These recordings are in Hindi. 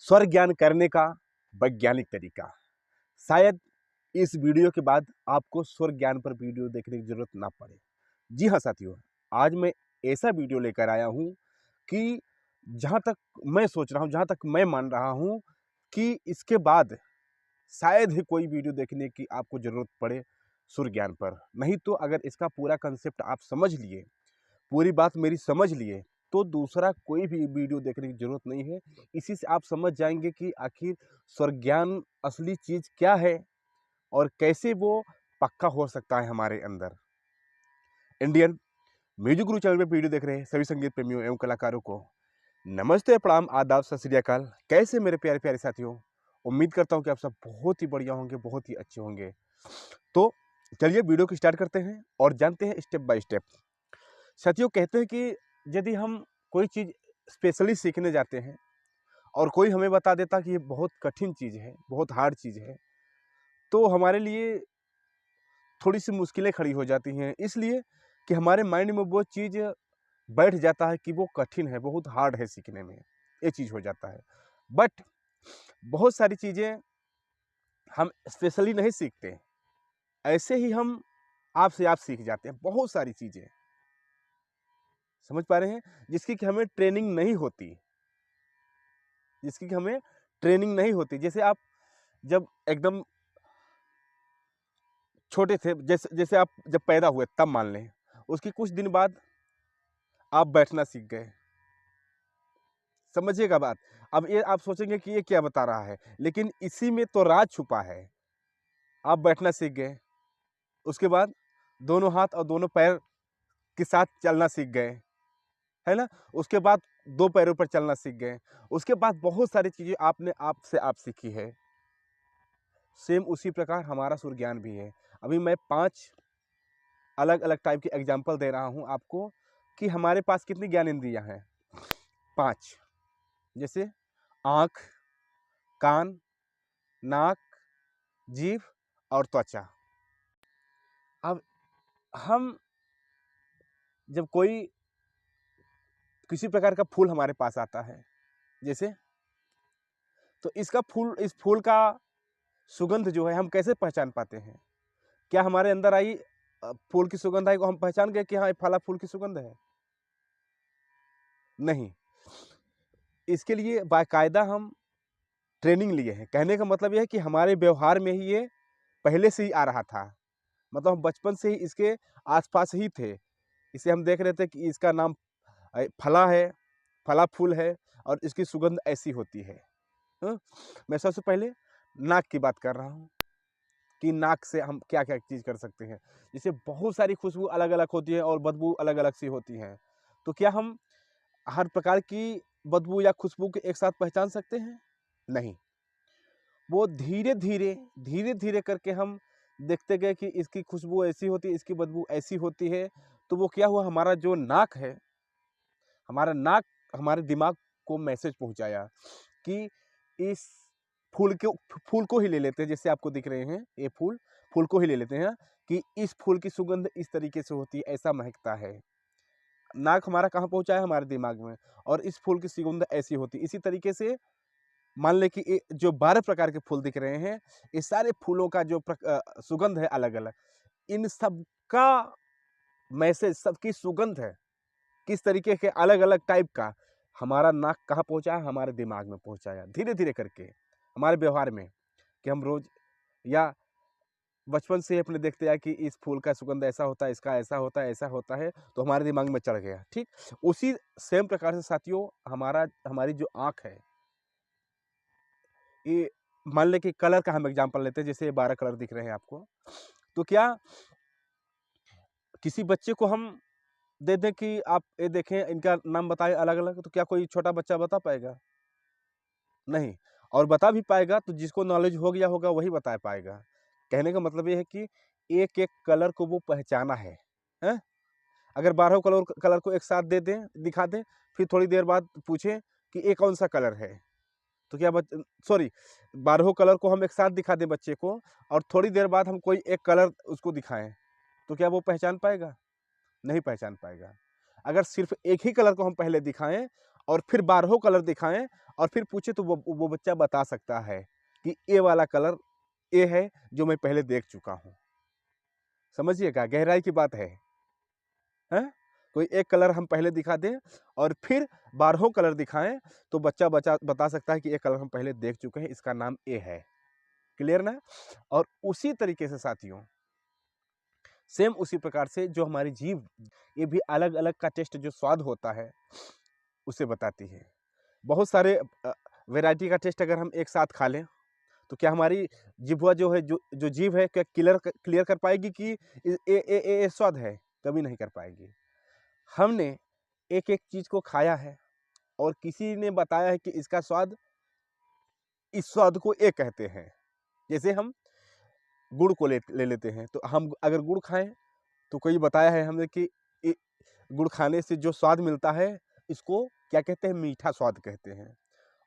स्वर ज्ञान करने का वैज्ञानिक तरीका। शायद इस वीडियो के बाद आपको स्वर ज्ञान पर वीडियो देखने की जरूरत ना पड़े। जी हाँ साथियों, आज मैं ऐसा वीडियो लेकर आया हूँ कि जहाँ तक मैं सोच रहा हूँ, जहाँ तक मैं मान रहा हूँ कि इसके बाद शायद ही कोई वीडियो देखने की आपको ज़रूरत पड़े सुर ज्ञान पर। नहीं तो अगर इसका पूरा कंसेप्ट आप समझ लिए, पूरी बात मेरी समझ लिए, तो दूसरा कोई भी वीडियो देखने की ज़रूरत नहीं है। इसी से आप समझ जाएंगे कि आखिर स्वर ज्ञान असली चीज़ क्या है और कैसे वो पक्का हो सकता है हमारे अंदर। इंडियन म्यूजिक गुरु चैनल पे वीडियो देख रहे हैं सभी संगीत प्रेमियों एवं कलाकारों को नमस्ते, प्रणाम, आदाब, सत श्री अकाल। कैसे मेरे प्यारे प्यारे साथियों, उम्मीद करता हूँ कि आप सब बहुत ही बढ़िया होंगे, बहुत ही अच्छे होंगे। तो चलिए वीडियो को स्टार्ट करते हैं और जानते हैं स्टेप बाय स्टेप। साथियों, कहते हैं कि यदि हम कोई चीज़ स्पेशली सीखने जाते हैं और कोई हमें बता देता कि ये बहुत कठिन चीज़ है, बहुत हार्ड चीज़ है, तो हमारे लिए थोड़ी सी मुश्किलें खड़ी हो जाती हैं, इसलिए कि हमारे माइंड में वो चीज़ बैठ जाता है कि वो कठिन है, बहुत हार्ड है सीखने में, ये चीज़ हो जाता है। बट बहुत सारी चीज़ें हम स्पेशली नहीं सीखते, ऐसे ही हम आप से आप सीख जाते हैं बहुत सारी चीज़ें। समझ पा रहे हैं? जिसकी कि हमें ट्रेनिंग नहीं होती, जिसकी कि हमें ट्रेनिंग नहीं होती। जैसे आप जब एकदम छोटे थे, जैसे जैसे आप जब पैदा हुए तब मान लें, उसके कुछ दिन बाद आप बैठना सीख गए। समझिएगा बात। अब ये आप सोचेंगे कि ये क्या बता रहा है, लेकिन इसी में तो राज छुपा है। आप बैठना सीख गए, उसके बाद दोनों हाथ और दोनों पैर के साथ चलना सीख गए, है ना? उसके बाद दो पैरों पर चलना सीख गए। उसके बाद बहुत सारी चीज़ें आपने आप से आप सीखी है। सेम उसी प्रकार हमारा सुर ज्ञान भी है। अभी मैं 5 अलग-अलग टाइप के एग्जाम्पल दे रहा हूँ आपको कि हमारे पास कितनी ज्ञान इंद्रियाँ हैं। 5, जैसे आँख, कान, नाक, जीभ और त्वचा। अब हम जब कोई किसी प्रकार का फूल हमारे पास आता है, जैसे, तो इस फूल का सुगंध जो है हम कैसे पहचान पाते हैं? क्या हमारे अंदर आई फूल की सुगंध आई को हम पहचान गए कि हाँ, ये फला फूल की सुगंध है? नहीं। इसके लिए बाकायदा हम ट्रेनिंग लिए हैं। कहने का मतलब ये है कि हमारे व्यवहार में ही ये पहले से ही आ रहा था। मतलब हम बचपन से ही इसके आस-पास ही थे। इसे हम देख रहे थे कि इसका नाम फला है, फला फूल है और इसकी सुगंध ऐसी होती है। हाँ? मैं सबसे पहले नाक की बात कर रहा हूँ कि नाक से हम क्या-क्या चीज़ कर सकते हैं। जैसे बहुत सारी खुशबू अलग-अलग होती है और बदबू अलग-अलग सी होती हैं। तो क्या हम हर प्रकार की बदबू या खुशबू को एक साथ पहचान सकते हैं? नहीं। वो धीरे-धीरे, धीरे-धीरे करके हम देखते गए कि इसकी खुशबू ऐसी होती है, इसकी बदबू ऐसी होती है। तो वो क्या हुआ, हमारा जो नाक है, हमारा नाक हमारे दिमाग को मैसेज पहुँचाया कि इस फूल को ही ले लेते हैं, जैसे आपको दिख रहे हैं ये फूल को ही ले लेते हैं कि इस फूल की सुगंध इस तरीके से होती है, ऐसा महकता है। नाक हमारा कहाँ पहुँचा है? हमारे दिमाग में। और इस फूल की सुगंध ऐसी होती है। इसी तरीके से मान लें कि ये जो 12 प्रकार के फूल दिख रहे हैं, ये सारे फूलों का जो सुगंध है अलग-अलग, इन सबका मैसेज, सबकी सुगंध है, किस तरीके के अलग-अलग टाइप का हमारा नाक कहाँ पहुँचा है? हमारे दिमाग में पहुँचाया, धीरे-धीरे करके हमारे व्यवहार में, कि हम रोज़ या बचपन से ही अपने देखते आए कि इस फूल का सुगंध ऐसा होता है, इसका ऐसा होता है, ऐसा होता है, तो हमारे दिमाग में चढ़ गया, ठीक? उसी सेम प्रकार से साथियों, हमारी जो आँख है, ये मान लें कि कलर का हम एग्जांपल लेते हैं, जैसे ये 12 कलर दिख रहे हैं आपको। तो क्या किसी बच्चे को हम दे दें कि आप ये देखें, इनका नाम बताएँ अलग-अलग, तो क्या कोई छोटा बच्चा बता पाएगा? नहीं। और बता भी पाएगा तो जिसको नॉलेज हो गया होगा वही बता पाएगा। कहने का मतलब ये है कि एक-एक कलर को वो पहचाना है। हैं? अगर 12 कलर को एक साथ दे दें, दिखा दें, फिर थोड़ी देर बाद पूछें कि ये कौन-सा कलर है? तो क्या 12 कलर को हम एक साथ दिखा दें बच्चे को और थोड़ी देर बाद हम कोई एक कलर उसको दिखाएँ, तो क्या वो पहचान पाएगा? नहीं पहचान पाएगा। अगर सिर्फ़ एक ही कलर को हम पहले दिखाएँ और फिर 12 कलर दिखाएं और फिर पूछे तो वो बच्चा बता सकता है कि ये वाला कलर ये है जो मैं पहले देख चुका हूँ। समझिएगा, गहराई की बात है। हैं? कोई एक कलर हम पहले दिखा दें और फिर 12 कलर दिखाएं तो बच्चा बता सकता है कि ये कलर हम पहले देख चुके हैं, इसका नाम ये है। क्लियर ना? और उसी तरीके से साथियों, सेम उसी प्रकार से जो हमारी जीभ, ये भी अलग अलग का टेस्ट, जो स्वाद होता है उसे बताती है। बहुत सारे वैरायटी का टेस्ट अगर हम एक साथ खा लें तो क्या हमारी जिह्वा जो है, जो जीभ है, क्या क्लियर कर पाएगी कि ये स्वाद है? कभी नहीं कर पाएगी। हमने एक एक चीज को खाया है और किसी ने बताया है कि इसका स्वाद, इस स्वाद को ये कहते हैं। जैसे हम गुड़ को ले लेते हैं, तो हम अगर गुड़ खाएं तो कोई बताया है हमने कि गुड़ खाने से जो स्वाद मिलता है इसको क्या कहते हैं? मीठा स्वाद कहते हैं।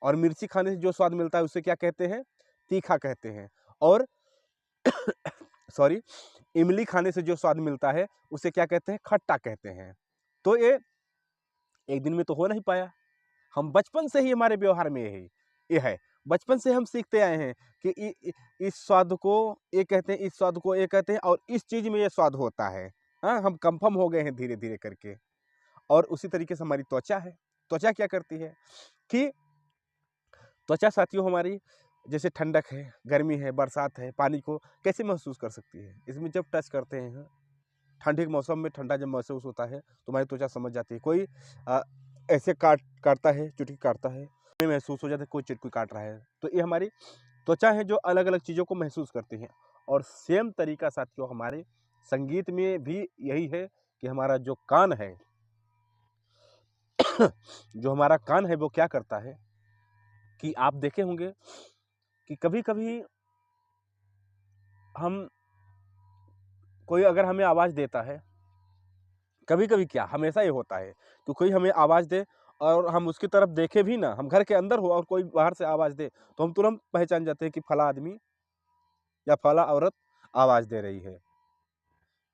और मिर्ची खाने से जो स्वाद मिलता है उसे क्या कहते हैं? तीखा कहते हैं। और सॉरी, इमली खाने से जो स्वाद मिलता है उसे क्या कहते हैं? खट्टा कहते हैं। तो ये एक दिन में तो हो नहीं पाया। हम बचपन से ही हमारे व्यवहार में ये है। बचपन से हम सीखते आए हैं कि इस स्वाद को ये कहते हैं, इस स्वाद को ये कहते हैं, और इस चीज में ये स्वाद होता है। हाँ, हम कंफर्म हो गए हैं धीरे धीरे करके। और उसी तरीके से हमारी त्वचा है। त्वचा क्या करती है कि त्वचा साथियों हमारी, जैसे ठंडक है, गर्मी है, बरसात है, पानी को कैसे महसूस कर सकती है? इसमें जब टच करते हैं, ठंडी के मौसम में ठंडा जब महसूस होता है तो हमारी त्वचा समझ जाती है। कोई ऐसे काटता है, चुटकी काटता है, हमें महसूस हो जाता है कोई चुटकी काट रहा है। तो ये हमारी त्वचा है जो अलग अलग चीज़ों को महसूस करती है। और सेम तरीका साथियों हमारे संगीत में भी यही है कि हमारा जो कान है जो हमारा कान है वो क्या करता है कि आप देखे होंगे कि कभी कभी हम, कोई अगर हमें आवाज़ देता है, कभी कभी क्या, हमेशा ये होता है कि कोई हमें आवाज़ दे और हम उसकी तरफ देखे भी ना, हम घर के अंदर हो और कोई बाहर से आवाज़ दे तो हम तुरंत पहचान जाते हैं कि फला आदमी या फला औरत आवाज़ दे रही है।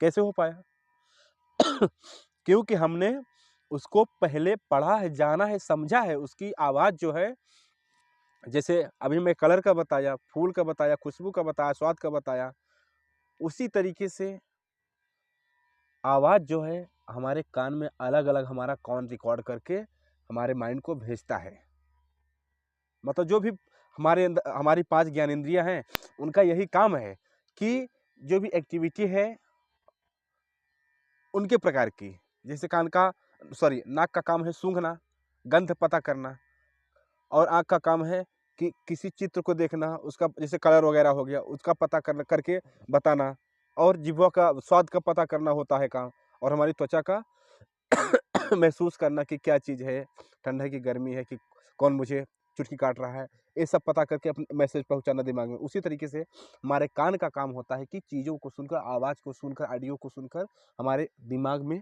कैसे हो पाया? क्योंकि हमने उसको पहले पढ़ा है, जाना है, समझा है। उसकी आवाज़ जो है, जैसे अभी मैं कलर का बताया, फूल का बताया, खुशबू का बताया, स्वाद का बताया, उसी तरीके से आवाज़ जो है हमारे कान में अलग अलग हमारा कान रिकॉर्ड करके हमारे माइंड को भेजता है। मतलब जो भी हमारे अंदर हमारी 5 ज्ञानेंद्रियां हैं, उनका यही काम है कि जो भी एक्टिविटी है उनके प्रकार की, जैसे नाक का काम है सूंघना, गंध पता करना, और आँख का काम है कि किसी चित्र को देखना, उसका जैसे कलर वगैरह हो गया उसका पता करके बताना, और जिह्वा का स्वाद का पता करना होता है काम, और हमारी त्वचा का महसूस करना कि क्या चीज़ है, ठंड है कि गर्मी है, कि कौन मुझे चुटकी काट रहा है, ये सब पता करके अपने मैसेज पहुंचाना दिमाग में। उसी तरीके से हमारे कान का काम होता है कि चीज़ों को सुनकर, आवाज़ को सुनकर, ऑडियो को सुनकर हमारे दिमाग में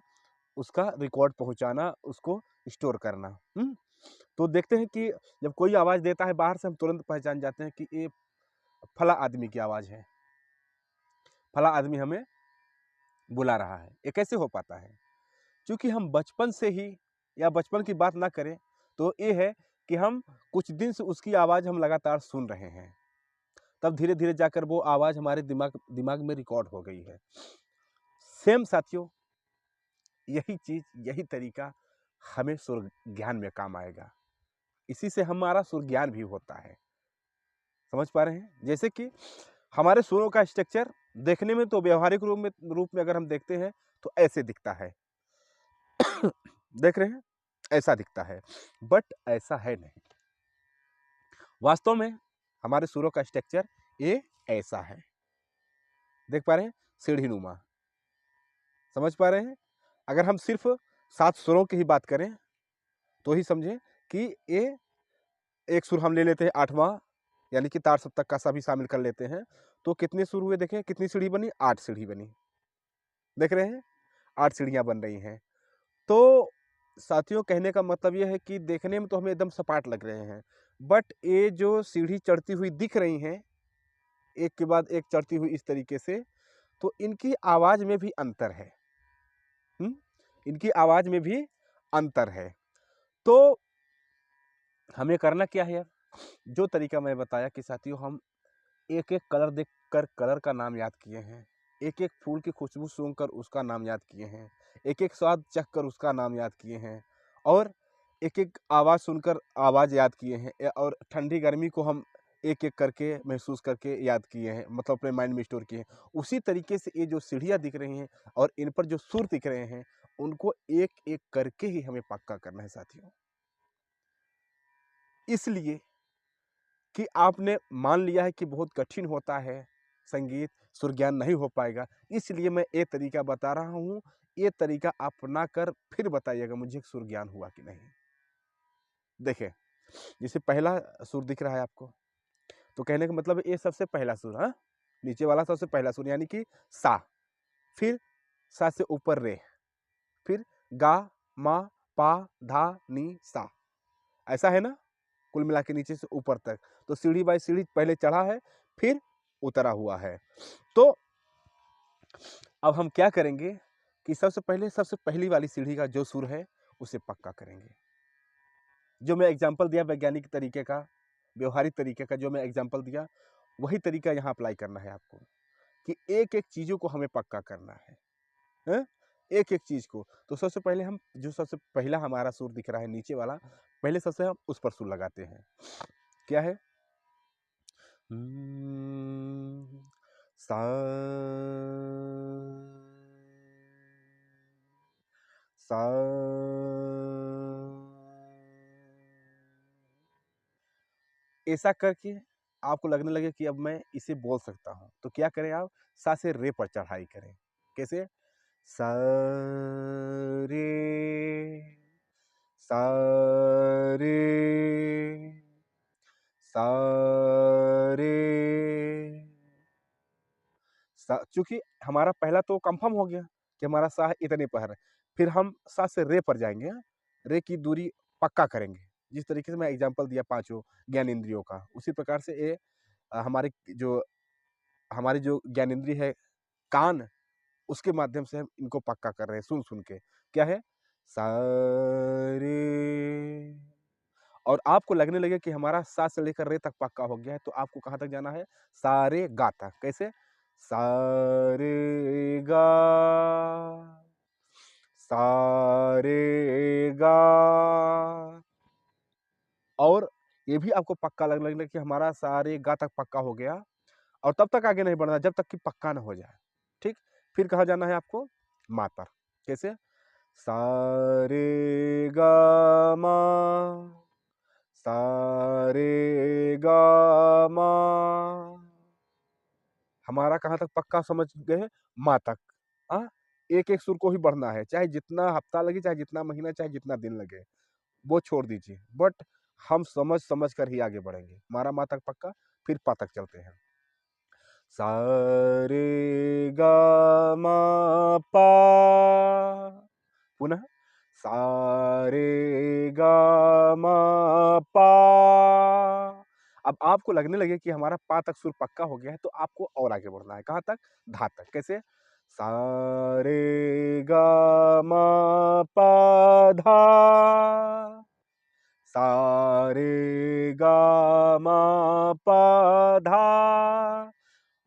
उसका रिकॉर्ड पहुंचाना, उसको स्टोर करना। तो देखते हैं कि जब कोई आवाज़ देता है बाहर से, हम तुरंत पहचान जाते हैं कि ये फला आदमी की आवाज़ है, फला आदमी हमें बुला रहा है। ये कैसे हो पाता है? क्योंकि हम बचपन से ही, या बचपन की बात ना करें तो ये है कि हम कुछ दिन से उसकी आवाज़ हम लगातार सुन रहे हैं, तब धीरे धीरे जाकर वो आवाज़ हमारे दिमाग में रिकॉर्ड हो गई है। सेम साथियों, यही चीज़, यही तरीका हमें सुर ज्ञान में काम आएगा। इसी से हमारा सुर ज्ञान भी होता है। समझ पा रहे हैं? जैसे कि हमारे सुरों का स्ट्रक्चर देखने में तो व्यवहारिक रूप में अगर हम देखते हैं तो ऐसे दिखता है। देख रहे हैं? ऐसा दिखता है, बट ऐसा है नहीं। वास्तव में हमारे सुरों का स्ट्रक्चर ये ऐसा है। देख पा रहे हैं? सीढ़ी नुमा। समझ पा रहे हैं? अगर हम सिर्फ 7 सुरों की ही बात करें तो ही समझें कि ये एक सुर हम ले लेते हैं 8वां, यानी कि तार सप्तक का सभी शामिल कर लेते हैं, तो कितने सुर हुए? देखें कितनी सीढ़ी बनी? 8 सीढ़ी बनी। देख रहे हैं? 8 सीढ़ियां बन रही हैं। तो साथियों, कहने का मतलब ये है कि देखने में तो हमें एकदम सपाट लग रहे हैं, बट ये जो सीढ़ी चढ़ती हुई दिख रही हैं, एक के बाद एक चढ़ती हुई इस तरीके से, तो इनकी आवाज़ में भी अंतर है। इनकी आवाज़ में भी अंतर है। तो हमें करना क्या है यार, जो तरीका मैं बताया कि साथियों हम एक एक कलर देखकर कलर का नाम याद किए हैं, एक एक फूल की खुशबू सूंघकर उसका नाम याद किए हैं, एक एक स्वाद चखकर उसका नाम याद किए हैं, और एक एक आवाज़ सुनकर आवाज़ याद किए हैं, और ठंडी गर्मी को हम एक एक करके महसूस करके याद किए हैं, मतलब अपने माइंड में स्टोर किए हैं। उसी तरीके से ये जो सीढ़ियाँ दिख रही हैं और इन पर जो सुर दिख रहे हैं, उनको एक एक करके ही हमें पक्का करना है साथियों। इसलिए कि आपने मान लिया है कि बहुत कठिन होता है संगीत, सुर ज्ञान नहीं हो पाएगा, इसलिए मैं ये तरीका बता रहा हूँ। ये तरीका अपना कर फिर बताइएगा मुझे कि सुर ज्ञान हुआ कि नहीं। देखिए, जैसे पहला सुर दिख रहा है आपको, तो कहने का मतलब ये सबसे पहला सुर, हाँ, नीचे वाला सबसे पहला सुर यानी कि सा, फिर सा से ऊपर रे, फिर गा, मा, पा, धा, नी, सा, ऐसा है ना, कुल मिला के नीचे से ऊपर तक। तो सीढ़ी बाई सीढ़ी पहले चढ़ा है, फिर उतरा हुआ है। तो अब हम क्या करेंगे कि सबसे पहली वाली सीढ़ी का जो सुर है उसे पक्का करेंगे। जो मैं एग्जाम्पल दिया वैज्ञानिक तरीके का, व्यवहारिक तरीके का जो मैं एग्जाम्पल दिया, वही तरीका यहाँ अप्लाई करना है आपको कि एक एक चीज़ों को हमें पक्का करना है, एक एक चीज़ को। तो सबसे पहले हम जो सबसे पहला हमारा सुर दिख रहा है नीचे वाला, पहले सबसे हम उस पर सुर लगाते हैं। क्या है? सा, सा, ऐसा करके आपको लगने लगे कि अब मैं इसे बोल सकता हूँ, तो क्या करें आप, सा से रे पर चढ़ाई करें। कैसे? सा, रे, सा, रे, सा, रे, चूंकि हमारा पहला तो कंफर्म हो गया कि हमारा सा इतने पर है, फिर हम सा से रे पर जाएंगे, रे की दूरी पक्का करेंगे। जिस तरीके से मैं एग्जांपल दिया पांचों ज्ञान इंद्रियों का, उसी प्रकार से ये हमारे जो हमारी जो ज्ञान इंद्रिय है कान, उसके माध्यम से हम इनको पक्का कर रहे हैं सुन सुन के। क्या है? सा, रे, और आपको लगने लगे कि हमारा सा से लेकर रे तक पक्का हो गया है, तो आपको कहाँ तक जाना है? सा रे गा तक। कैसे? सा रे गा, सा रे गा, और ये भी आपको पक्का लगने लगे कि हमारा सा रे गा तक पक्का हो गया, और तब तक आगे नहीं बढ़ना जब तक कि पक्का ना हो जाए। ठीक, फिर कहाँ जाना है आपको? मा पर। कैसे? सा रे गा मा, सा रे गा मा, हमारा कहाँ तक पक्का समझ गए? मा तक। हाँ, एक एक सुर को ही बढ़ना है, चाहे जितना हफ्ता लगे, चाहे जितना महीना, चाहे जितना दिन लगे, वो छोड़ दीजिए, बट हम समझ समझ कर ही आगे बढ़ेंगे। हमारा मा तक पक्का, फिर पा तक चलते हैं। सा रे गा मा पा, पुनः सा रे गा मा पा। अब आपको लगने लगे कि हमारा पा तक सुर पक्का हो गया है, तो आपको और आगे बढ़ना है। कहाँ तक? धा तक। कैसे? सा रे गा मा पा धा, सा रे गा मा पा धा।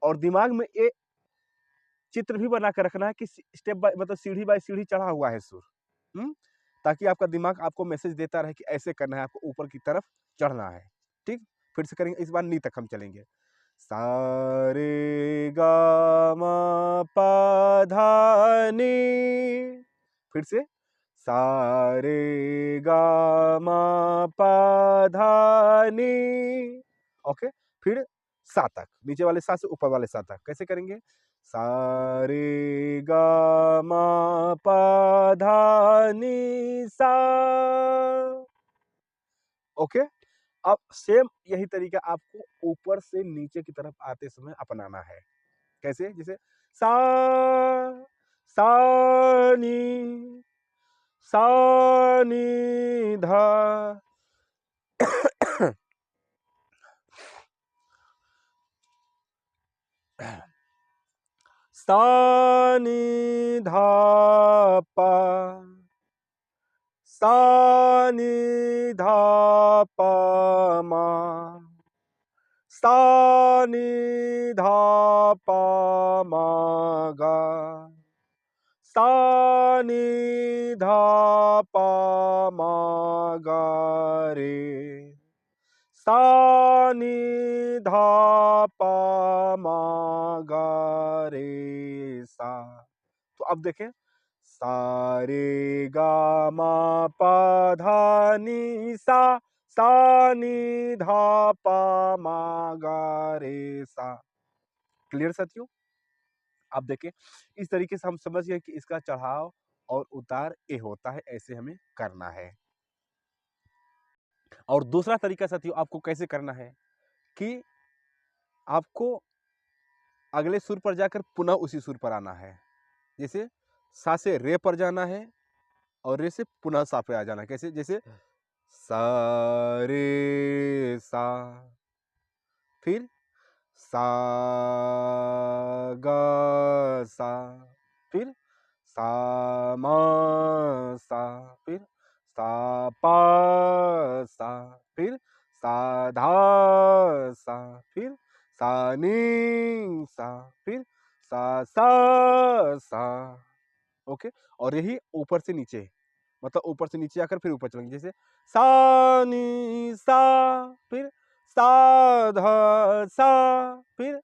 और दिमाग में ये चित्र भी बना कर रखना है कि स्टेप बाय मतलब सीढ़ी बाय सीढ़ी चढ़ा हुआ है सुर, हुँ? ताकि आपका दिमाग आपको मैसेज देता रहे कि ऐसे करना है, आपको ऊपर की तरफ चढ़ना है। ठीक? फिर से करेंगे, इस बार नी तक हम चलेंगे। सा रे गा मा पा धा नी, फिर से सा रे गा मा पा धा नी, ओके? फिर सा तक, नीचे वाले सा से ऊपर वाले सा तक। कैसे करेंगे? सा रे गा मा पा धा नी सा, ओके? अब सेम यही तरीका आपको ऊपर से नीचे की तरफ आते समय अपनाना है। कैसे? जैसे सा, सा नी, सा नी धा, सा नी धा पा, सा नी धा पा मा, सा नी धा पा मा गा, सा नी धा पा मा गा रे, सा नी धा पा मा गा रे सा। तो अब देखें, सा रे गा मा पा धा नी सा, सा नी धा पा मा गा रे सा। क्लियर साथियों? आप देखें, इस तरीके से हम समझ गए कि इसका चढ़ाव और उतार ए होता है, ऐसे हमें करना है। और दूसरा तरीका साथियों आपको कैसे करना है कि आपको अगले सुर पर जाकर पुनः उसी सुर पर आना है। जैसे सा से रे पर जाना है और रे से पुनः सा पे आ जाना है। कैसे? जैसे सा रे सा, फिर सा गा सा, फिर सा मा सा, फिर सा पा सा, फिर सा धा सा, फिर सा नी सा, फिर सा सा। ओके, और यही ऊपर से नीचे, मतलब ऊपर से नीचे आकर फिर ऊपर चलेंगे। जैसे सा नी सा, फिर सा धा सा, फिर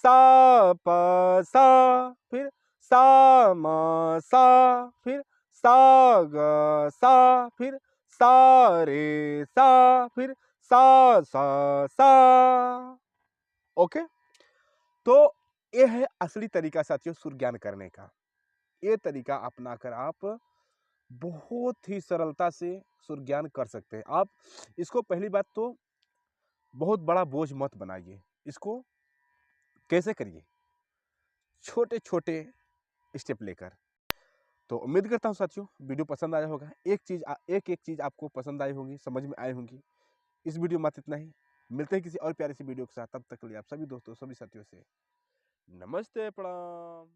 सा पा सा, फिर सा मा सा, फिर सा गा सा, फिर सा रे सा, फिर सा सा। ओके, तो ये है असली तरीका साथियों सुर ज्ञान करने का। ये तरीका अपनाकर आप बहुत ही सरलता से सुर ज्ञान कर सकते हैं। आप इसको पहली बात तो बहुत बड़ा बोझ मत बनाइए। इसको कैसे करिए? छोटे छोटे स्टेप लेकर। तो उम्मीद करता हूँ साथियों वीडियो पसंद आया होगा। एक एक चीज़ आपको पसंद आई होगी, समझ में आई होंगी। इस वीडियो में मत इतना ही। मिलते हैं किसी और प्यारी सी वीडियो के साथ। तब तक के लिए आप सभी दोस्तों, सभी साथियों से नमस्ते, प्रणाम।